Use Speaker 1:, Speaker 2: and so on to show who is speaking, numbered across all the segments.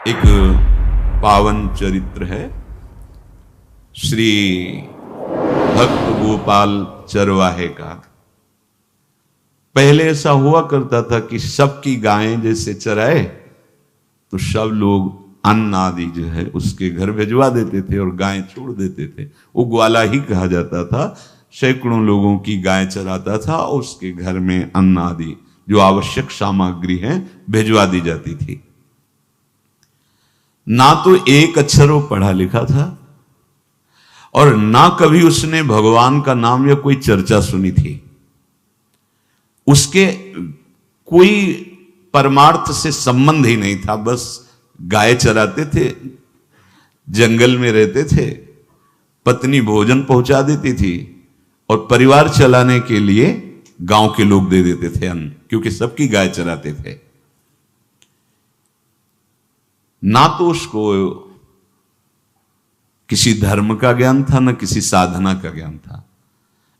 Speaker 1: एक पावन चरित्र है श्री भक्त गोपाल चरवाहे का। पहले ऐसा हुआ करता था कि सबकी गायें जैसे चराए तो सब लोग अन्न आदि जो है उसके घर भिजवा देते थे और गायें छोड़ देते थे। वो ग्वाला ही कहा जाता था। सैकड़ों लोगों की गाय चराता था और उसके घर में अन्न आदि जो आवश्यक सामग्री है भिजवा दी जाती थी। ना तो एक अक्षर वो पढ़ा लिखा था और ना कभी उसने भगवान का नाम या कोई चर्चा सुनी थी। उसके कोई परमार्थ से संबंध ही नहीं था। बस गाय चराते थे, जंगल में रहते थे, पत्नी भोजन पहुंचा देती थी और परिवार चलाने के लिए गांव के लोग दे देते थे अन्न, क्योंकि सबकी गाय चराते थे। ना तो उसको किसी धर्म का ज्ञान था, ना किसी साधना का ज्ञान था।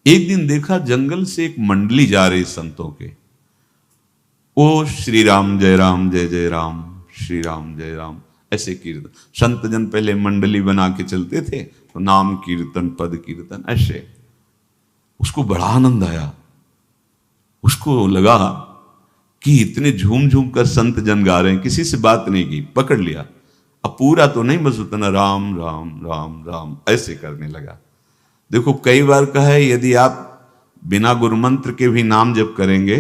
Speaker 1: एक दिन देखा जंगल से एक मंडली जा रही संतों के। ओ श्री राम जय राम जय जय राम, श्री राम जय राम, ऐसे कीर्तन। संत जन पहले मंडली बना के चलते थे तो नाम कीर्तन पद कीर्तन ऐसे। उसको बड़ा आनंद आया। उसको लगा कि इतने झूम झूम कर संत जन गा रहे हैं, किसी से बात नहीं की, पकड़ लिया। अब पूरा तो नहीं, बस उतना राम राम राम राम ऐसे करने लगा। देखो कई बार कहा है यदि आप बिना गुरु मंत्र के भी नाम जप करेंगे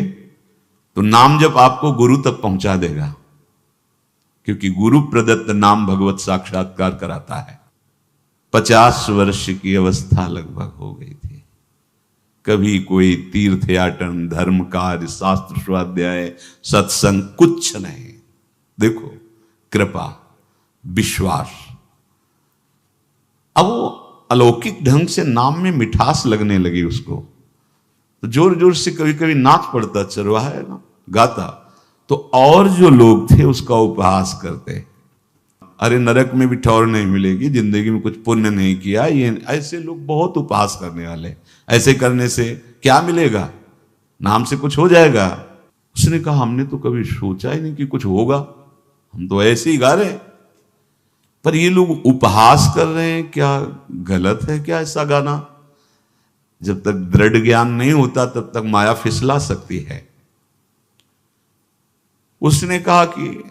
Speaker 1: तो नाम जप आपको गुरु तक पहुंचा देगा, क्योंकि गुरु प्रदत्त नाम भगवत साक्षात्कार कराता है। 50 वर्ष की अवस्था लगभग हो गई थी। कभी कोई तीर्थ याटन, धर्म कार्य, शास्त्र स्वाध्याय, सत्संग कुछ नहीं। देखो कृपा, विश्वास। अब वो अलौकिक ढंग से नाम में मिठास लगने लगी उसको, तो जोर जोर से कभी कभी नाच पड़ता, चरवाहा है ना, गाता। तो और जो लोग थे उसका उपहास करते, अरे नरक में भी ठौर नहीं मिलेगी, जिंदगी में कुछ पुण्य नहीं किया। ये ऐसे लोग बहुत उपहास करने वाले, ऐसे करने से क्या मिलेगा, नाम से कुछ हो जाएगा। उसने कहा हमने तो कभी सोचा ही नहीं कि कुछ होगा, हम तो ऐसे ही गा रहे हैं। पर ये लोग उपहास कर रहे हैं, क्या गलत है क्या ऐसा गाना? जब तक दृढ़ ज्ञान नहीं होता तब तक माया फिसला सकती है। उसने कहा कि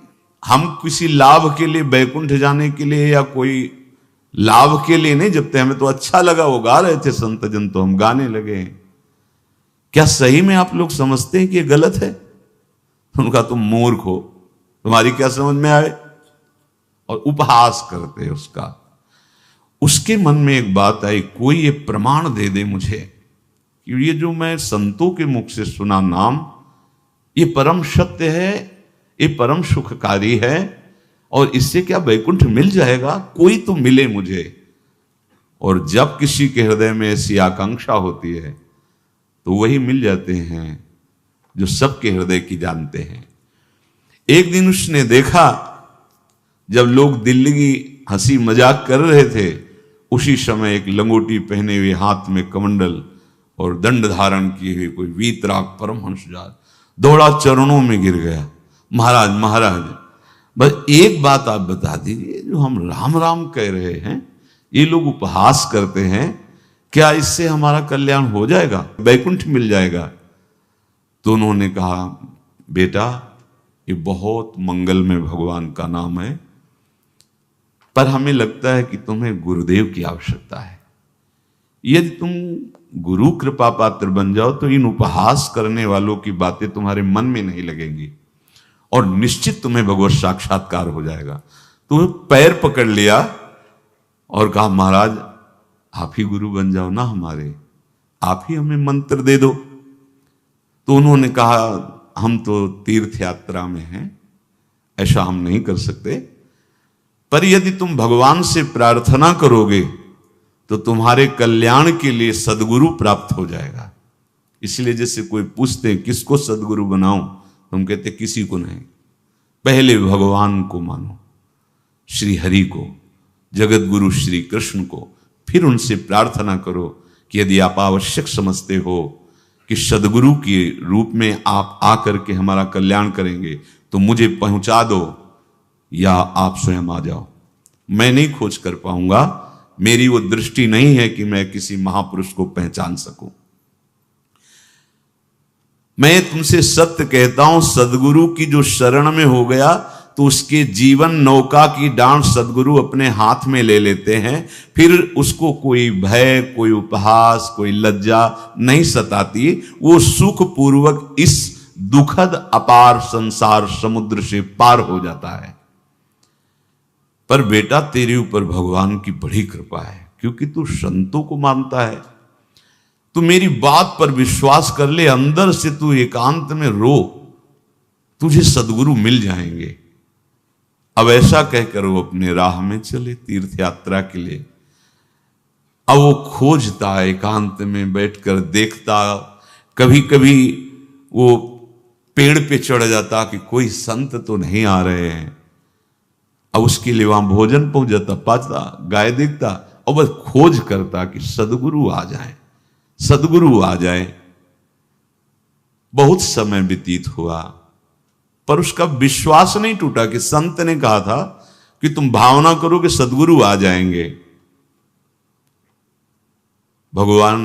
Speaker 1: हम किसी लाभ के लिए, बैकुंठ जाने के लिए या कोई लाभ के लिए नहीं जपते, हमें तो अच्छा लगा, वो गा रहे थे संत जन तो हम गाने लगे। क्या सही में आप लोग समझते हैं कि ये गलत है? उनका तुम मूर्ख हो, तुम्हारी क्या समझ में आए? और उपहास करते उसका। उसके मन में एक बात आई, कोई ये प्रमाण दे दे मुझे कि ये जो मैं संतों के मुख से सुना नाम, ये परम सत्य है, ये परम सुखकारी है और इससे क्या वैकुंठ मिल जाएगा? कोई तो मिले मुझे। और जब किसी के हृदय में ऐसी आकांक्षा होती है तो वही मिल जाते हैं जो सबके हृदय की जानते हैं। एक दिन उसने देखा जब लोग दिल्ली की हंसी मजाक कर रहे थे, उसी समय एक लंगोटी पहने हुए, हाथ में कमंडल और दंड धारण किए हुए कोई वीतराग परमहंस दौड़ा, चरणों में गिर गया। महाराज महाराज, बस एक बात आप बता दीजिए, जो हम राम राम कह रहे हैं, ये लोग उपहास करते हैं, क्या इससे हमारा कल्याण हो जाएगा, वैकुंठ मिल जाएगा? तो उन्होंने कहा बेटा ये बहुत मंगल में भगवान का नाम है, पर हमें लगता है कि तुम्हें गुरुदेव की आवश्यकता है। यदि तुम गुरु कृपा पात्र बन जाओ तो इन उपहास करने वालों की बातें तुम्हारे मन में नहीं लगेंगी और निश्चित तुम्हें भगवत साक्षात्कार हो जाएगा। तो पैर पकड़ लिया और कहा महाराज आप ही गुरु बन जाओ ना हमारे, आप ही हमें मंत्र दे दो। तो उन्होंने कहा हम तो तीर्थ यात्रा में हैं, ऐसा हम नहीं कर सकते, पर यदि तुम भगवान से प्रार्थना करोगे तो तुम्हारे कल्याण के लिए सदगुरु प्राप्त हो जाएगा। इसलिए जैसे कोई पूछते किसको सदगुरु बनाऊं, तुम कहते किसी को नहीं, पहले भगवान को मानो, श्री हरि को, जगत गुरु श्री कृष्ण को, फिर उनसे प्रार्थना करो कि यदि आप आवश्यक समझते हो कि सदगुरु के रूप में आप आकर के हमारा कल्याण करेंगे तो मुझे पहुंचा दो या आप स्वयं आ जाओ। मैं नहीं खोज कर पाऊंगा, मेरी वो दृष्टि नहीं है कि मैं किसी महापुरुष को पहचान सकूं। मैं तुमसे सत्य कहता हूं, सदगुरु की जो शरण में हो गया तो उसके जीवन नौका की डांट सदगुरु अपने हाथ में ले लेते हैं। फिर उसको कोई भय, कोई उपहास, कोई लज्जा नहीं सताती। वो सुख पूर्वक इस दुखद अपार संसार समुद्र से पार हो जाता है। पर बेटा, तेरे ऊपर भगवान की बड़ी कृपा है, क्योंकि तू संतों को मानता है। तू मेरी बात पर विश्वास कर ले, अंदर से तू एकांत में रो, तुझे सदगुरु मिल जाएंगे। अब ऐसा कहकर वो अपने राह में चले तीर्थ यात्रा के लिए। अब वो खोजता, एकांत में बैठकर देखता। कभी कभी वो पेड़ पे चढ़ जाता कि कोई संत तो नहीं आ रहे हैं। अब उसके लिए वहां भोजन पहुंच जाता, पाता, गाय देखता और बस खोज करता कि सदगुरु आ जाए, सदगुरु आ जाए। बहुत समय व्यतीत हुआ, पर उसका विश्वास नहीं टूटा कि संत ने कहा था कि तुम भावना करो कि सदगुरु आ जाएंगे। भगवान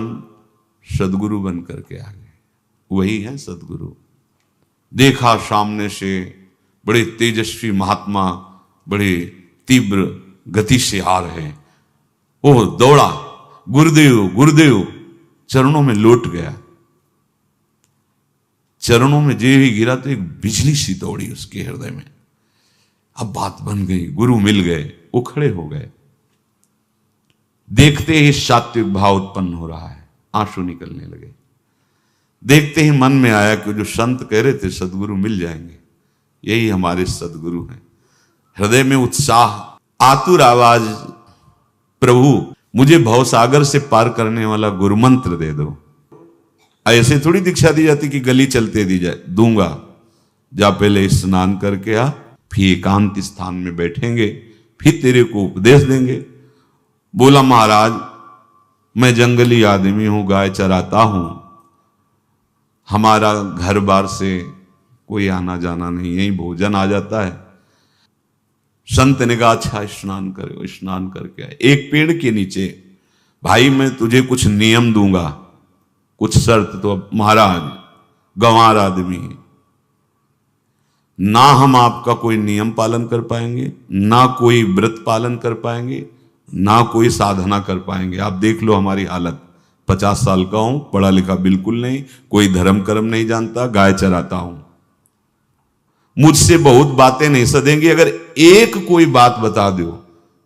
Speaker 1: सदगुरु बन करके आ गए। वही है सदगुरु। देखा सामने से बड़े तेजस्वी महात्मा बड़े तीव्र गति से आ रहे हैं। वो दौड़ा, गुरुदेव गुरुदेव, चरणों में लौट गया। चरणों में जे ही गिरा तो एक बिजली सी दौड़ी उसके हृदय में। अब बात बन गई, गुरु मिल गए। वो खड़े हो गए। देखते ही सात्विक भाव उत्पन्न हो रहा है, आंसू निकलने लगे। देखते ही मन में आया कि जो संत कह रहे थे सदगुरु मिल जाएंगे, यही हमारे सदगुरु हैं। हृदय में उत्साह, आतुर आवाज, प्रभु मुझे भवसागर से पार करने वाला गुरु मंत्र दे दो। ऐसे थोड़ी दीक्षा दी जाती कि गली चलते दी जाए। दूंगा, जा पहले स्नान करके आ, फिर एकांत स्थान में बैठेंगे, फिर तेरे को उपदेश देंगे। बोला महाराज, मैं जंगली आदमी हूं, गाय चराता हूं, हमारा घर बार से कोई आना जाना नहीं, यही भोजन आ जाता है। संत ने कहा अच्छा स्नान करो। स्नान करके आए। एक पेड़ के नीचे, भाई मैं तुझे कुछ नियम दूंगा, कुछ शर्त। तो महाराज गंवार आदमी है, ना हम आपका कोई नियम पालन कर पाएंगे, ना कोई व्रत पालन कर पाएंगे, ना कोई साधना कर पाएंगे। आप देख लो हमारी हालत। 50 साल का हूं, पढ़ा लिखा बिल्कुल नहीं, कोई धर्म कर्म नहीं जानता, गाय चराता हूं। मुझसे बहुत बातें नहीं सदेंगी। अगर एक कोई बात बता दो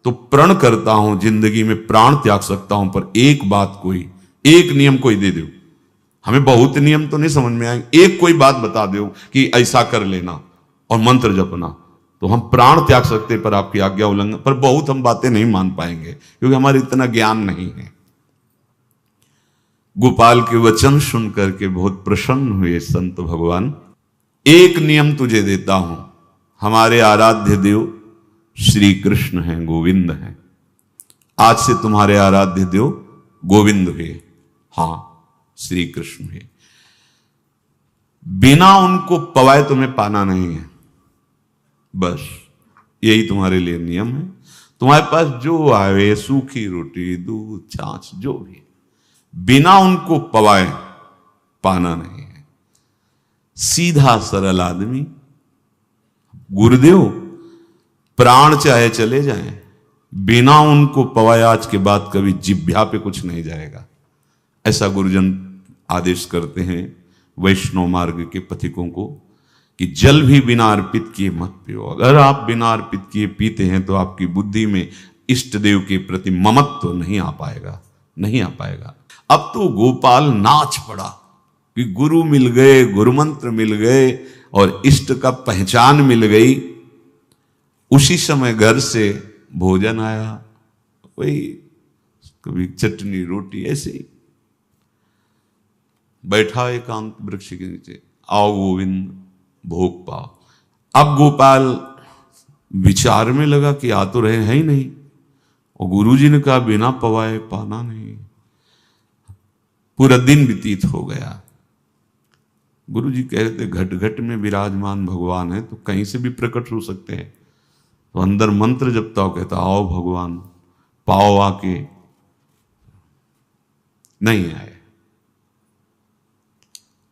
Speaker 1: तो प्रण करता हूं जिंदगी में प्राण त्याग सकता हूं, पर एक बात, कोई एक नियम कोई दे दो। हमें बहुत नियम तो नहीं समझ में आएंगे, एक कोई बात बता दो कि ऐसा कर लेना और मंत्र जपना, तो हम प्राण त्याग सकते, पर आपकी आज्ञा उल्लंघन। पर बहुत हम बातें नहीं मान पाएंगे क्योंकि हमारे इतना ज्ञान नहीं है। गोपाल के वचन सुन करके बहुत प्रसन्न हुए संत भगवान। एक नियम तुझे देता हूं, हमारे आराध्य देव श्री कृष्ण हैं, गोविंद हैं। आज से तुम्हारे आराध्य देव गोविंद हुए, हां श्री कृष्ण हुए। बिना उनको पवाए तुम्हें पाना नहीं है, बस यही तुम्हारे लिए नियम है। तुम्हारे पास जो आवे, सूखी रोटी, दूध, छाछ, जो भी, बिना उनको पवाए पाना नहीं है। सीधा सरल आदमी। गुरुदेव प्राण चाहे चले जाएं, बिना उनको पवाए आज के बाद कभी जिह्वा पे कुछ नहीं जाएगा। ऐसा गुरुजन आदेश करते हैं वैष्णव मार्ग के पथिकों को कि जल भी बिना अर्पित किए मत पियो। अगर आप बिना अर्पित किए पीते हैं तो आपकी बुद्धि में इष्ट देव के प्रति ममत्व तो नहीं आ पाएगा, नहीं आ पाएगा। अब तो गोपाल नाच पड़ा कि गुरु मिल गए, गुरु मंत्र मिल गए और इष्ट का पहचान मिल गई। उसी समय घर से भोजन आया, वही कभी चटनी रोटी, ऐसे ही बैठा एकांत वृक्ष के नीचे। आओ गोविंद, भोग पाओ। अब गोपाल विचार में लगा कि आ तो रहे हैं ही नहीं, और गुरुजी ने कहा बिना पवाए पाना नहीं। पूरा दिन व्यतीत हो गया। गुरुजी कह रहे थे घट घट में विराजमान भगवान है तो कहीं से भी प्रकट हो सकते हैं, तो अंदर मंत्र जपता हो, कहता आओ भगवान, पाओ आके, नहीं आए।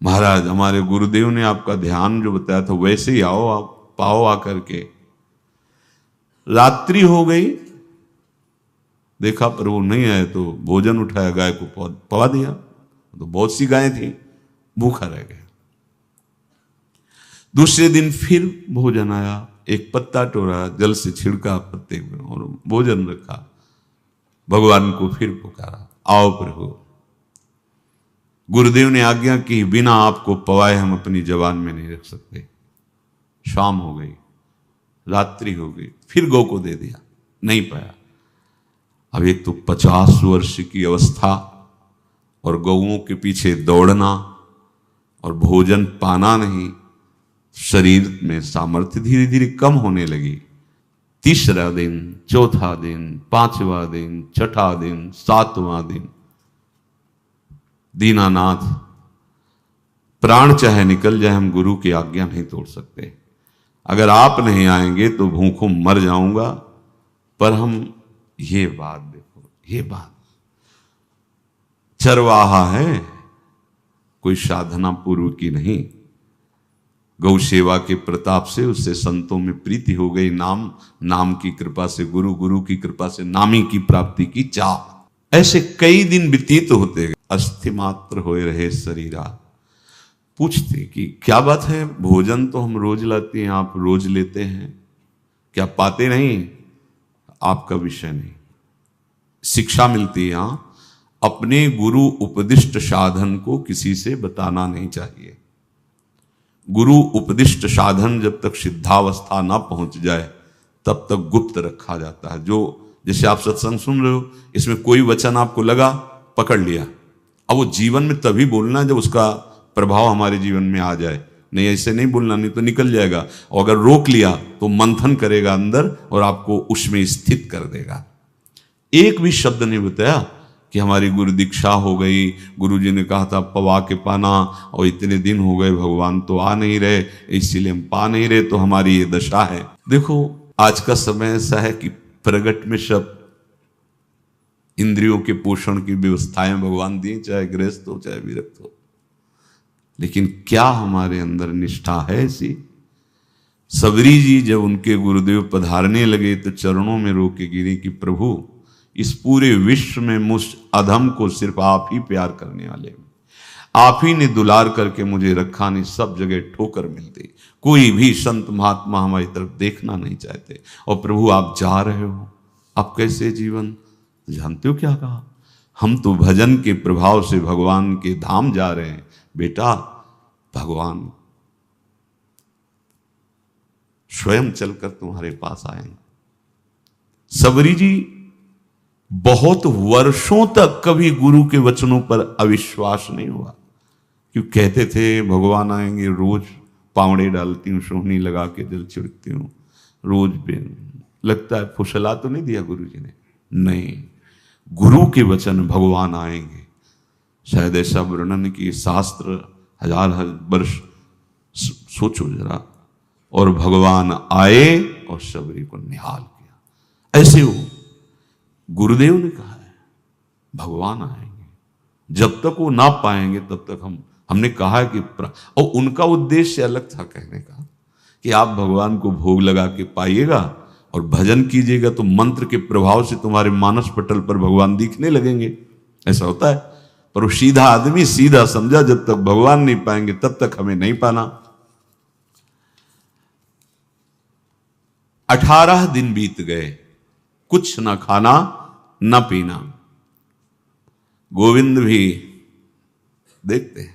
Speaker 1: महाराज हमारे गुरुदेव ने आपका ध्यान जो बताया था वैसे ही आओ, आप पाओ आकर के। रात्रि हो गई, देखा पर वो नहीं आए, तो भोजन उठाया, गाय को पवा दिया। तो बहुत सी गायें थी, भूखा रह गया। दूसरे दिन फिर भोजन आया, एक पत्ता टोरा, जल से छिड़का पत्ते में और भोजन रखा। भगवान को फिर पुकारा, आओ प्रभु। गुरुदेव ने आज्ञा की, बिना आपको पवाए हम अपनी जबान में नहीं रख सकते। शाम हो गई, रात्रि हो गई, फिर गौ को दे दिया, नहीं पाया। अब एक तो 50 वर्ष की अवस्था और गौओं के पीछे दौड़ना और भोजन पाना नहीं, शरीर में सामर्थ्य धीरे धीरे कम होने लगी। तीसरा दिन, चौथा दिन, पांचवा दिन, छठा दिन, सातवां दिन, दीनानाथ प्राण चाहे निकल जाए, हम गुरु की आज्ञा नहीं तोड़ सकते। अगर आप नहीं आएंगे तो भूखों मर जाऊंगा। पर हम ये बात देखो, ये बात चरवाहा है, कोई साधना पूर्व की नहीं। गौ सेवा के प्रताप से उससे संतों में प्रीति हो गई, नाम की कृपा से गुरु, गुरु की कृपा से नामी की प्राप्ति की चाह। ऐसे कई दिन व्यतीत होते गए। अस्थि मात्र होए रहे शरीरा। पूछते कि क्या बात है, भोजन तो हम रोज लाते हैं, आप रोज लेते हैं, क्या पाते नहीं? आपका विषय नहीं। शिक्षा मिलती है यहां, अपने गुरु उपदिष्ट साधन को किसी से बताना नहीं चाहिए। गुरु उपदिष्ट साधन जब तक सिद्धावस्था ना पहुंच जाए तब तक गुप्त रखा जाता है। जो जैसे आप सत्संग सुन रहे हो, इसमें कोई वचन आपको लगा, पकड़ लिया, अब वो जीवन में तभी बोलना है जब उसका प्रभाव हमारे जीवन में आ जाए। नहीं ऐसे नहीं बोलना, नहीं तो निकल जाएगा। और अगर रोक लिया तो मंथन करेगा अंदर और आपको उसमें स्थित कर देगा। एक भी शब्द नहीं बताया कि हमारी गुरु दीक्षा हो गई, गुरु जी ने कहा था पवा के पाना, और इतने दिन हो गए भगवान तो आ नहीं रहे, इसीलिए हम पा नहीं रहे, तो हमारी ये दशा है। देखो आज का समय ऐसा है कि प्रगट में सब इंद्रियों के पोषण की व्यवस्थाएं भगवान दी, चाहे गृहस्थ हो चाहे विरक्त हो, लेकिन क्या हमारे अंदर निष्ठा है ऐसी? सबरी जी जब उनके गुरुदेव पधारने लगे तो चरणों में रो के गिरे कि प्रभु, इस पूरे विश्व में मुझ अधम को सिर्फ आप ही प्यार करने वाले, आप ही ने दुलार करके मुझे रखा, नहीं सब जगह ठोकर मिलती, कोई भी संत महात्मा हमारी तरफ देखना नहीं चाहते, और प्रभु आप जा रहे हो, आप कैसे जीवन? जानते हो क्या कहा? हम तो भजन के प्रभाव से भगवान के धाम जा रहे हैं बेटा, भगवान स्वयं चलकर तुम्हारे पास आएंगे। सबरी जी बहुत वर्षों तक कभी गुरु के वचनों पर अविश्वास नहीं हुआ, क्यों कहते थे भगवान आएंगे, रोज पावड़े डालती हूँ, सोहनी लगा के जल छिड़कती हूँ, रोज लगता है फुसला तो नहीं दिया गुरु जी ने? नहीं, गुरु के वचन भगवान आएंगे। शायद ऐसा वर्णन कि शास्त्र हजार वर्ष सोचो जरा, और भगवान आए और सबरी को निहाल किया। ऐसे हो गुरुदेव ने कहा है भगवान आएंगे, जब तक वो ना पाएंगे तब तक हमने कहा है कि और उनका उद्देश्य अलग था कहने का कि आप भगवान को भोग लगा के पाइएगा और भजन कीजिएगा तो मंत्र के प्रभाव से तुम्हारे मानस पटल पर भगवान दिखने लगेंगे। ऐसा होता है, पर वो सीधा आदमी सीधा समझा, जब तक भगवान नहीं पाएंगे तब तक हमें नहीं पाना। 18 दिन बीत गए, कुछ ना खाना ना पीना। गोविंद भी देखते हैं,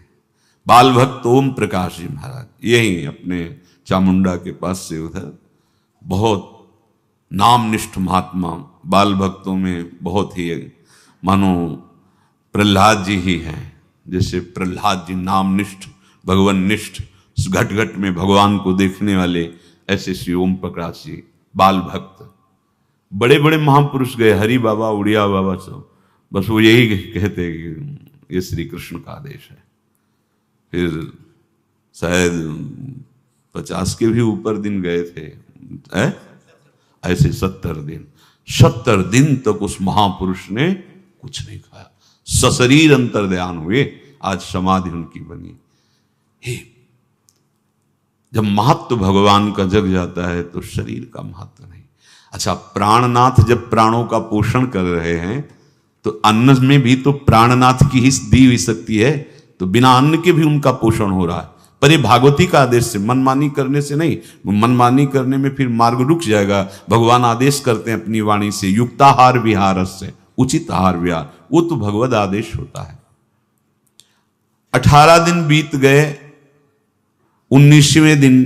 Speaker 1: बाल भक्त ओम प्रकाश जी महाराज यही अपने चामुंडा के पास से उधर, बहुत नामनिष्ठ महात्मा, बाल भक्तों में बहुत ही मानो प्रहलाद जी ही हैं। जैसे प्रहलाद जी नामनिष्ठ भगवान निष्ठ, घट घट में भगवान को देखने वाले, ऐसे श्री ओम प्रकाश जी बाल भक्त। बड़े बड़े महापुरुष गए, हरि बाबा, उड़िया बाबा, सब बस वो यही कहते कि ये श्री कृष्ण का आदेश है। फिर शायद 50 के भी ऊपर दिन गए थे, ऐसे 70 दिन तक उस महापुरुष ने कुछ नहीं खाया, सशरीर अंतर्ध्यान हुए। आज समाधि उनकी बनी। हे, जब महत्व भगवान का जग जाता है तो शरीर का महत्व नहीं। अच्छा, प्राणनाथ जब प्राणों का पोषण कर रहे हैं तो अन्न में भी तो प्राणनाथ की ही दी हुई शक्ति है, तो बिना अन्न के भी उनका पोषण हो रहा है। पर ये भागवती का आदेश से, मनमानी करने से नहीं। मनमानी करने में फिर मार्ग रुक जाएगा। भगवान आदेश करते हैं अपनी वाणी से, युक्ताहार विहार से, उचित आहार विहार, वो तो भगवद आदेश होता है। 18 दिन बीत गए, 19वें दिन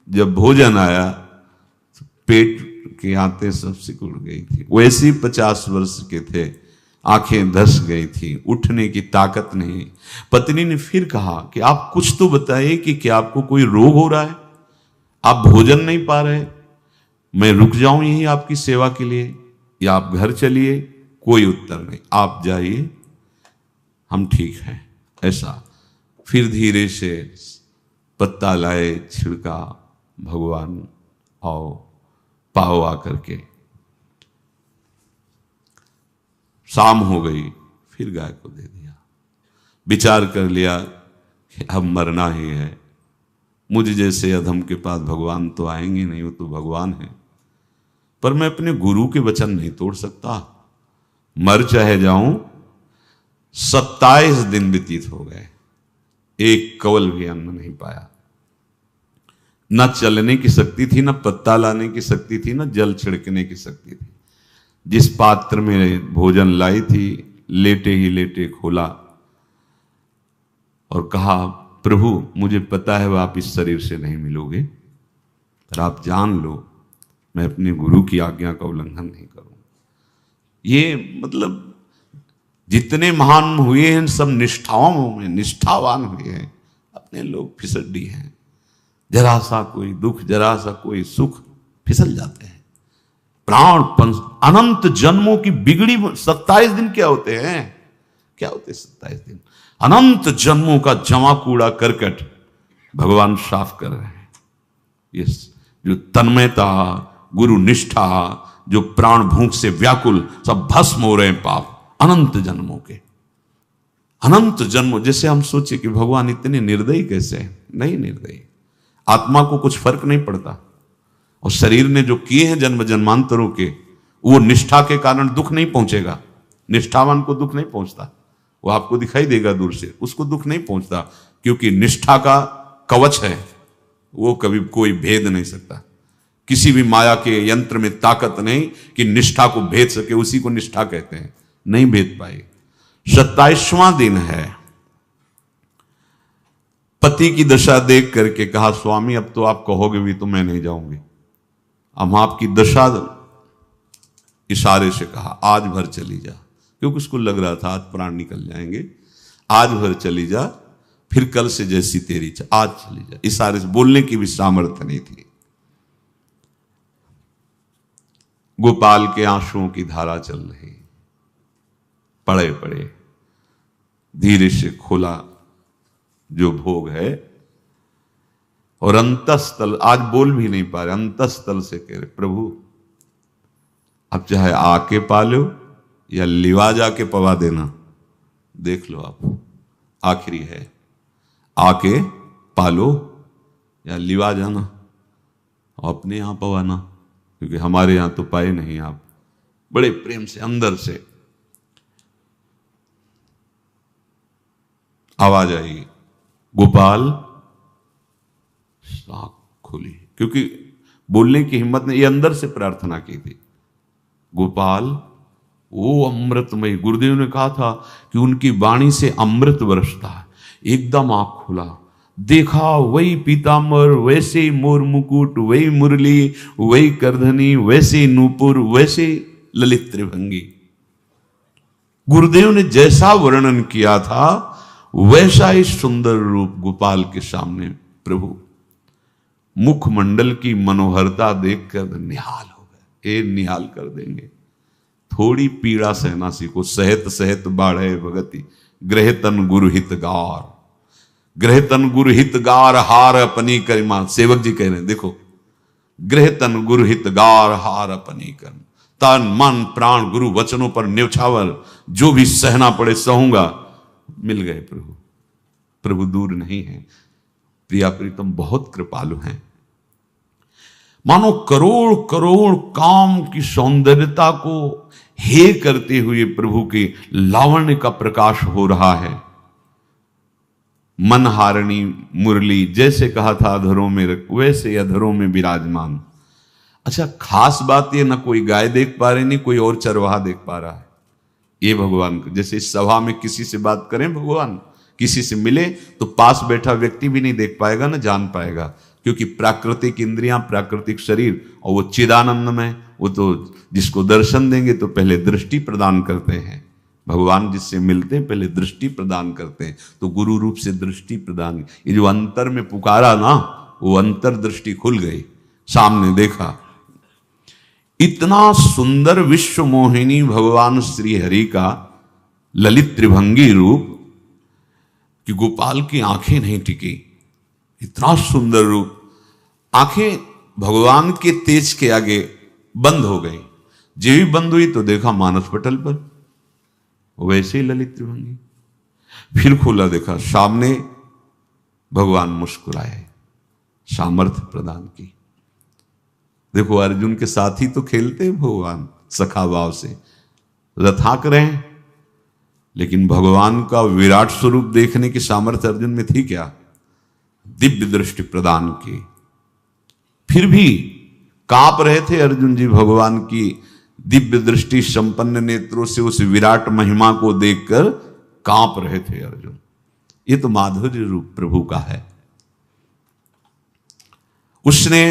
Speaker 1: जब भोजन आया तो पेट की आंतें सब सिकुड़ गई थी। वैसे ही 50 वर्ष के थे, आंखें धस गई थी, उठने की ताकत नहीं। पत्नी ने फिर कहा कि आप कुछ तो बताइए कि क्या आपको कोई रोग हो रहा है? आप भोजन नहीं पा रहे, मैं रुक जाऊं यहीं आपकी सेवा के लिए, या आप घर चलिए? कोई उत्तर नहीं। आप जाइए, हम ठीक हैं। ऐसा फिर धीरे से पत्ता लाए, छिड़का भगवान, आओ पाओ आकर के। शाम हो गई, फिर गाय को दे दिया। विचार कर लिया कि अब मरना ही है, मुझ जैसे अधम के पास भगवान तो आएंगे नहीं, वो तो भगवान है। पर मैं अपने गुरु के वचन नहीं तोड़ सकता, मर चाहे जाऊं। 27 दिन व्यतीत हो गए, एक कवल भी अन्न नहीं पाया। न चलने की शक्ति थी, न पत्ता लाने की शक्ति थी, न जल छिड़कने की शक्ति थी। जिस पात्र में भोजन लाई थी, लेटे ही लेटे खोला और कहा, प्रभु मुझे पता है आप इस शरीर से नहीं मिलोगे, पर आप जान लो मैं अपने गुरु की आज्ञा का उल्लंघन नहीं करूंगा। ये मतलब जितने महान हुए हैं सब निष्ठाओं में निष्ठावान हुए हैं, अपने लोग फिसड्डी हैं। जरा सा कोई दुख, जरा सा कोई सुख, फिसल जाते हैं। प्राण अनंत जन्मों की बिगड़ी 27 दिन क्या होते हैं? क्या होते 27 दिन? अनंत जन्मों का जमा कूड़ा करकट भगवान साफ कर रहे हैं। ये जो तन्मयता, गुरु निष्ठा, जो प्राण भूख से व्याकुल, सब भस्म हो रहे हैं पाप अनंत जन्मों के। अनंत जन्मों, जैसे हम सोचे कि भगवान इतने निर्दयी कैसे हैं? नहीं निर्दयी, आत्मा को कुछ फर्क नहीं पड़ता। और शरीर ने जो किए हैं जन्म जन्मांतरों के, वो निष्ठा के कारण दुख नहीं पहुंचेगा। निष्ठावान को दुख नहीं पहुंचता, वो आपको दिखाई देगा दूर से, उसको दुख नहीं पहुंचता, क्योंकि निष्ठा का कवच है, वो कभी कोई भेद नहीं सकता। किसी भी माया के यंत्र में ताकत नहीं कि निष्ठा को भेद सके, उसी को निष्ठा कहते हैं, नहीं भेद पाए। 27वां दिन है। पति की दशा देख करके कहा, स्वामी अब तो आप कहोगे भी तो मैं नहीं जाऊंगी। हम आपकी दशा, इशारे से कहा, आज भर चली जा, क्योंकि उसको लग रहा था आज प्राण निकल जाएंगे। आज भर चली जा, फिर कल से जैसी तेरी आज चली जा। इशारे से, बोलने की भी सामर्थ्य नहीं थी। गोपाल के आंसुओं की धारा चल रही, पड़े पड़े धीरे से खोला जो भोग है, और अंतस्थल, आज बोल भी नहीं पा रहे, अंतस्थल से कह रहे, प्रभु अब चाहे आके पालो या लिवा जाके पवा देना, देख लो आप, आखिरी है, आके पालो या लिवा जाना और अपने यहां पवाना, क्योंकि हमारे यहां तो पाए नहीं आप। बड़े प्रेम से अंदर से आवाज आई, गोपाल। आंख खुली, क्योंकि बोलने की हिम्मत ने, ये अंदर से प्रार्थना की थी, गोपाल वो अमृतमय। गुरुदेव ने कहा था कि उनकी वाणी से अमृत बरसता है। एकदम आंख खुला, देखा वही पीतांबर, वैसे ही मोर मुकुट, वही मुरली, वही करधनी, वैसे नूपुर, वैसे ललित त्रिभंगी। गुरुदेव ने जैसा वर्णन किया था वैसा ही सुंदर रूप गोपाल के सामने। प्रभु मुखमंडल की मनोहरता देखकर निहाल हो गए। ए निहाल कर देंगे, थोड़ी पीड़ा सहना सीखो। सहत सहत बाढ़े भगति, ग्रह तन गुरु हितगार, ग्रह तन गुरु हितगार, हार अपनी करिमा। सेवक जी कह रहे हैं, देखो गृह तन गुरु हित गार हार अपनी कर, तन मन प्राण गुरु वचनों पर न्यौछावर, जो भी सहना पड़े सहूंगा। मिल गए प्रभु, प्रभु दूर नहीं है। प्रिया प्रीतम बहुत कृपालु हैं। मानो करोड़ करोड़ काम की सौंदर्यता को हे करते हुए प्रभु के लावण्य का प्रकाश हो रहा है। मनहारिणी मुरली, जैसे कहा था अधरों में वैसे अधरों में विराजमान। अच्छा, खास बात ये, ना कोई गाय देख पा रहे, नहीं कोई और चरवाहा देख पा रहा है। ये भगवान, जैसे इस सभा में किसी से बात करें भगवान, किसी से मिले तो पास बैठा व्यक्ति भी नहीं देख पाएगा, ना जान पाएगा, क्योंकि प्राकृतिक इंद्रियां, प्राकृतिक शरीर, और वो चिदानंद में, वो तो जिसको दर्शन देंगे तो पहले दृष्टि प्रदान करते हैं। भगवान जिससे मिलते हैं पहले दृष्टि प्रदान करते हैं, तो गुरु रूप से दृष्टि प्रदान। ये जो अंतर में पुकारा ना, वो अंतर दृष्टि खुल गई, सामने देखा। इतना सुंदर विश्व मोहिनी भगवान श्री हरि का ललित त्रिभंगी रूप कि गोपाल की आंखें नहीं टिकी। इतना सुंदर रूप, आंखें भगवान के तेज के आगे बंद हो गई। जो भी बंद हुई तो देखा मानस पटल पर वैसे ही ललित त्रिभंगी। फिर खोला, देखा सामने भगवान मुस्कुराए, सामर्थ्य प्रदान की। देखो अर्जुन के साथ ही तो खेलते हैं भगवान सखा भाव से, रथाक रहे हैं, लेकिन भगवान का विराट स्वरूप देखने की सामर्थ्य अर्जुन में थी क्या? दिव्य दृष्टि प्रदान की। फिर भी कांप रहे थे अर्जुन जी भगवान की दिव्य दृष्टि संपन्न नेत्रों से उस विराट महिमा को देखकर कांप रहे थे अर्जुन। ये तो माधुर्य रूप प्रभु का है। उसने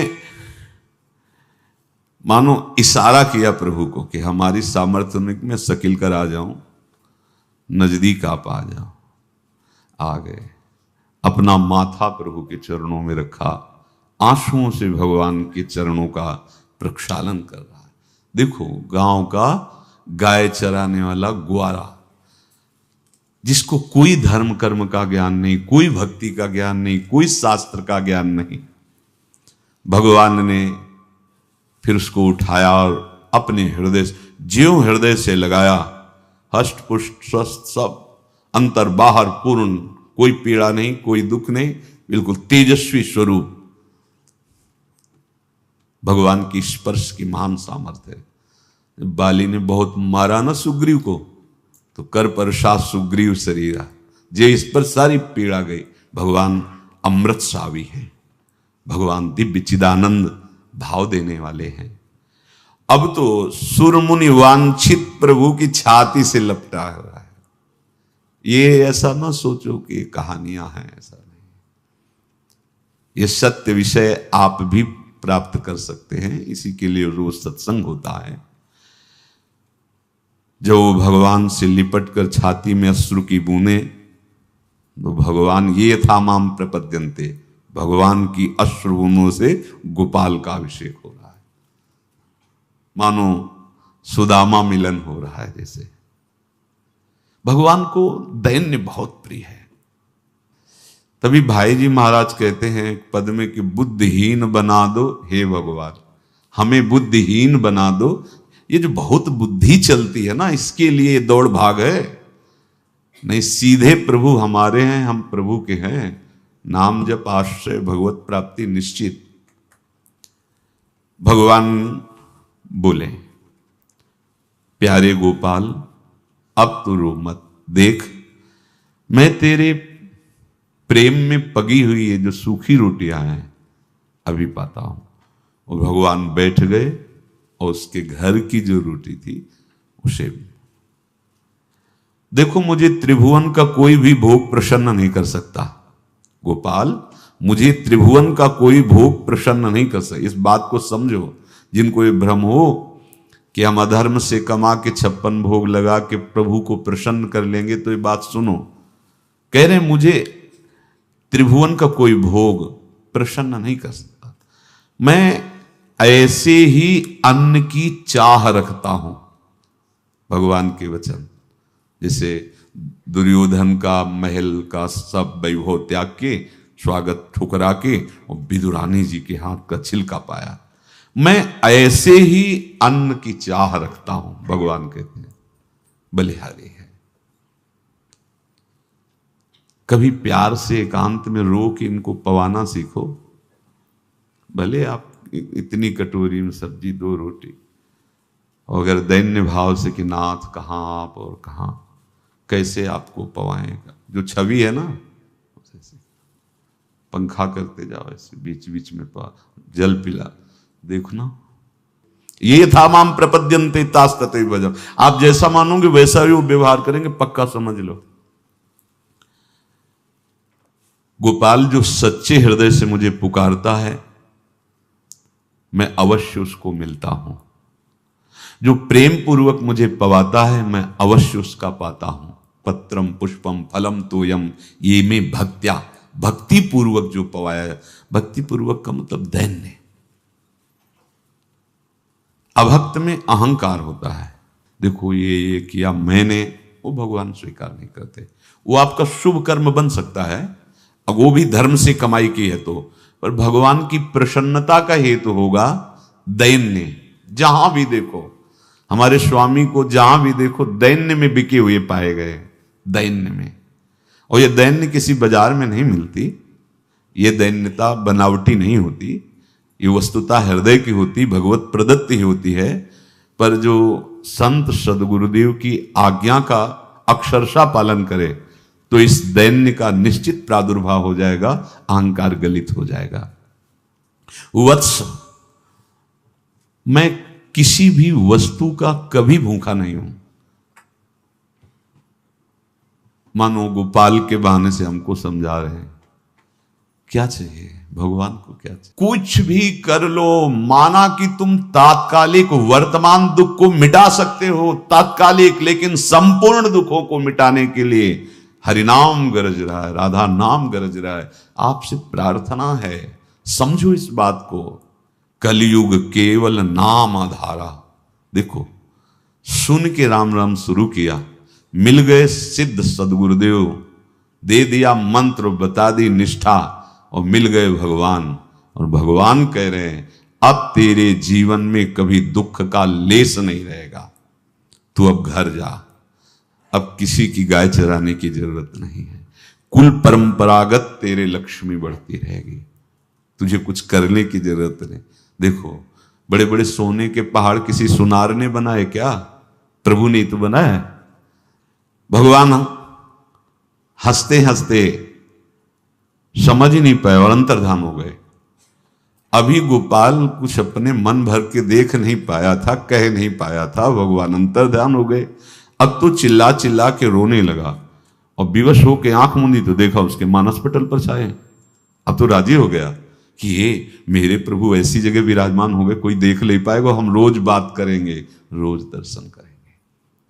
Speaker 1: मानो इशारा किया प्रभु को कि हमारी सामर्थ्य में मैं सकिल कर आ जाऊं, नजदीक आप आ जाओ। आ गए, अपना माथा प्रभु के चरणों में रखा, आंसुओं से भगवान के चरणों का प्रक्षालन कर रहा है। देखो गांव का गाय चराने वाला ग्वारा, जिसको कोई धर्म कर्म का ज्ञान नहीं, कोई भक्ति का ज्ञान नहीं, कोई शास्त्र का ज्ञान नहीं, भगवान ने फिर उसको उठाया और अपने हृदय, ज्यों हृदय से लगाया, हष्ट पुष्ट स्वस्थ सब, अंतर बाहर पूर्ण, कोई पीड़ा नहीं, कोई दुख नहीं, बिल्कुल तेजस्वी स्वरूप। भगवान की स्पर्श की महान सामर्थ्य है। बाली ने बहुत मारा ना सुग्रीव को, तो कर प्रसाद सुग्रीव शरीरा, जे इस पर सारी पीड़ा गई। भगवान अमृत सावी है, भगवान दिव्य चिदानंद भाव देने वाले हैं। अब तो सुरमुनि वांछित प्रभु की छाती से लपटा हुआ है। ये ऐसा ना सोचो कि कहानियां हैं, ऐसा नहीं। ये सत्य विषय आप भी प्राप्त कर सकते हैं, इसी के लिए रोज सत्संग होता है। जब वो भगवान से लिपट कर छाती में अश्रु की बूंदे, तो भगवान ये था माम प्रपद्यन्ते, भगवान की अश्रु बूंदों से गोपाल का अभिषेक हो रहा है। मानो सुदामा मिलन हो रहा है जैसे। भगवान को दैन्य बहुत प्रिय है। तभी भाई जी महाराज कहते हैं पद में कि बुद्धिहीन बना दो हे भगवान, हमें बुद्धिहीन बना दो। ये जो बहुत बुद्धि चलती है ना, इसके लिए दौड़ भाग है। नहीं, सीधे प्रभु हमारे हैं, हम प्रभु के हैं। नाम जप आश्रय भगवत प्राप्ति निश्चित। भगवान बोले, प्यारे गोपाल अब तो रो मत, देख मैं तेरे प्रेम में पगी हुई ये जो सूखी रोटियां हैं अभी पाता हूं। और भगवान बैठ गए और उसके घर की जो रोटी थी उसे, देखो मुझे त्रिभुवन का कोई भी भोग प्रसन्न नहीं कर सकता गोपाल, मुझे त्रिभुवन का कोई भोग प्रसन्न नहीं कर सकता। इस बात को समझो। जिनको ये भ्रम हो कि हम अधर्म से कमा के 56 भोग लगा के प्रभु को प्रसन्न कर लेंगे, तो ये बात सुनो। कह रहे मुझे त्रिभुवन का कोई भोग प्रसन्न नहीं कर सकता, मैं ऐसे ही अन्न की चाह रखता हूं। भगवान के वचन, जैसे दुर्योधन का महल का सब वैभव त्याग के, स्वागत ठुकरा के और विदुरानी जी के हाथ का छिलका पाया। मैं ऐसे ही अन्न की चाह रखता हूं, भगवान कहते हैं, बलिहारी है। कभी प्यार से एकांत में रो के इनको पवाना सीखो। भले आप इतनी कटोरी में सब्जी, 2 रोटी, और अगर दैन्य भाव से कि नाथ कहां आप और कहां, कैसे आपको पवाएगा, जो छवि है ना, पंखा करते जाओ ऐसे बीच बीच में जल पिला, देखो ना, ये था माम प्रपद्यन्ते तास्तते भजम। आप जैसा मानोगे वैसा ही वो व्यवहार करेंगे, पक्का समझ लो। गोपाल जो सच्चे हृदय से मुझे पुकारता है, मैं अवश्य उसको मिलता हूं। जो प्रेम पूर्वक मुझे पवाता है, मैं अवश्य उसका पाता हूं। पत्रम पुष्पम फलम तोयम ये में भक्त्या, भक्ति पूर्वक जो पवाया। भक्ति पूर्वक का मतलब दैन्य। अभक्त में अहंकार होता है, देखो ये किया मैंने, वो भगवान स्वीकार नहीं करते। वो आपका शुभ कर्म बन सकता है, अब वो भी धर्म से कमाई की है तो, पर भगवान की प्रसन्नता का हेतु होगा दैन्य। जहां भी देखो, हमारे स्वामी को जहां भी देखो दैन्य में बिके हुए पाए गए, दैन्य में। और ये दैन्य किसी बाजार में नहीं मिलती, ये दैन्यता बनावटी नहीं होती, ये वस्तुतः हृदय की होती, भगवत प्रदत्त ही होती है। पर जो संत सदगुरुदेव की आज्ञा का अक्षरशः पालन करे तो इस दैन्य का निश्चित प्रादुर्भाव हो जाएगा, अहंकार गलित हो जाएगा। वत्स, मैं किसी भी वस्तु का कभी भूखा नहीं हूं। मानो गोपाल के बहाने से हमको समझा रहे हैं, क्या चाहिए भगवान को, क्या चाहिए? कुछ भी कर लो, माना कि तुम तात्कालिक वर्तमान दुख को मिटा सकते हो, तात्कालिक, लेकिन संपूर्ण दुखों को मिटाने के लिए हरिनाम गरज रहा है, राधा नाम गरज रहा है। आपसे प्रार्थना है, समझो इस बात को। कलयुग केवल नाम आधारा। देखो, सुन के राम राम शुरू किया, मिल गए सिद्ध सदगुरुदेव, दे दिया मंत्र, बता दी निष्ठा, और मिल गए भगवान। और भगवान कह रहे हैं, अब तेरे जीवन में कभी दुख का लेस नहीं रहेगा, तू अब घर जा, अब किसी की गाय चराने की जरूरत नहीं है, कुल परंपरागत तेरे लक्ष्मी बढ़ती रहेगी, तुझे कुछ करने की जरूरत नहीं। देखो, बड़े बड़े सोने के पहाड़ किसी सुनार ने बनाए क्या? प्रभु ने तो बनाया। भगवान हंसते हंसते समझ ही नहीं पाए और अंतर्धान हो गए। अभी गोपाल कुछ अपने मन भर के देख नहीं पाया था, कह नहीं पाया था, भगवान अंतर्धान हो गए। अब तो चिल्ला चिल्ला के रोने लगा और विवश होके आंख मूंदी तो देखा उसके मानस पटल पर छाए। अब तो राजी हो गया कि ये मेरे प्रभु ऐसी जगह विराजमान हो गए, कोई देख नहीं पाएगा, हम रोज बात करेंगे, रोज दर्शन करेंगे।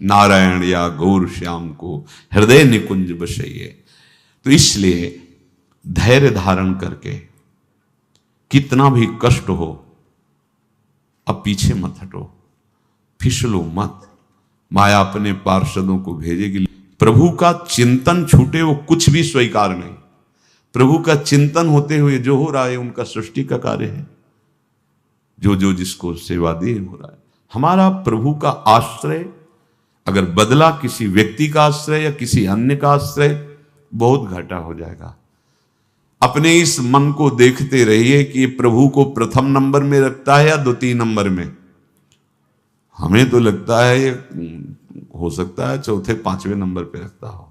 Speaker 1: नारायण या गौर श्याम को हृदय निकुंज बसइए। तो इसलिए धैर्य धारण करके, कितना भी कष्ट हो, अब पीछे मत हटो, फिसलो मत। माया अपने पार्षदों को भेजेगी। प्रभु का चिंतन छूटे वो कुछ भी स्वीकार नहीं। प्रभु का चिंतन होते हुए जो हो रहा है उनका सृष्टि का कार्य है, जो जो जिसको सेवा दी हो रहा है। हमारा प्रभु का आश्रय अगर बदला किसी व्यक्ति का आश्रय या किसी अन्य का आश्रय, बहुत घाटा हो जाएगा। अपने इस मन को देखते रहिए कि प्रभु को प्रथम नंबर में रखता है या द्वितीय नंबर में। हमें तो लगता है ये हो सकता है चौथे पांचवें नंबर पे रखता हो।